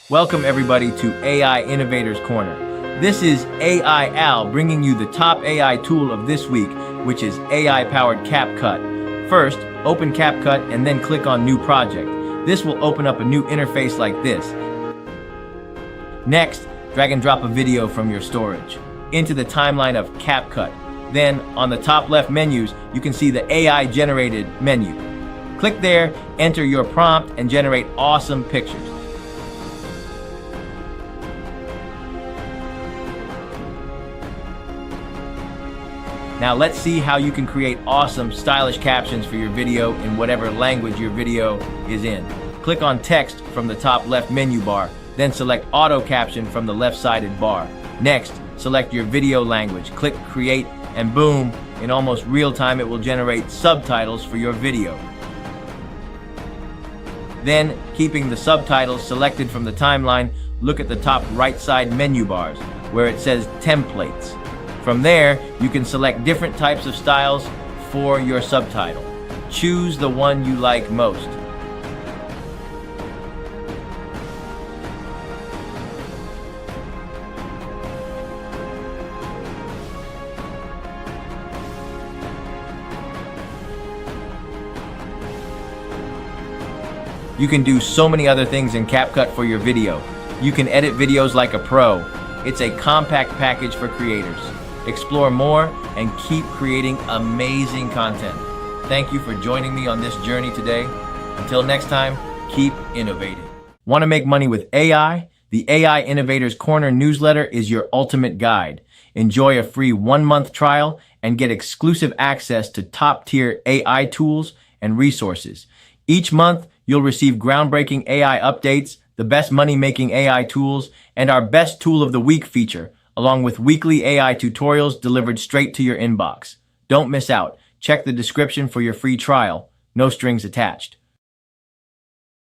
Welcome everybody to AI Innovators Corner. This is AI Al bringing you the top AI tool of this week, which is AI-powered CapCut. First, open CapCut and then click on New Project. This will open up a new interface like this. Next, drag and drop a video from your storage into the timeline of CapCut. Then, on the top left menus, you can see the AI-generated menu. Click there, enter your prompt, and generate awesome pictures. Now let's see how you can create awesome, stylish captions for your video in whatever language your video is in. Click on Text from the top left menu bar, then select Auto Caption from the left-sided bar. Next, select your video language, click Create, and boom, in almost real time it will generate subtitles for your video. Then, keeping the subtitles selected from the timeline, look at the top right side menu bars, where it says Templates. From there, you can select different types of styles for your subtitle. Choose the one you like most. You can do so many other things in CapCut for your video. You can edit videos like a pro. It's a compact package for creators. Explore more and keep creating amazing content. Thank you for joining me on this journey today. Until next time, keep innovating. Want to make money with AI? The AI Innovators Corner newsletter is your ultimate guide. Enjoy a free 1-month trial and get exclusive access to top-tier AI tools and resources. Each month, you'll receive groundbreaking AI updates, the best money-making AI tools, and our Best Tool of the Week feature, along with weekly AI tutorials delivered straight to your inbox. Don't miss out. Check the description for your free trial. No strings attached.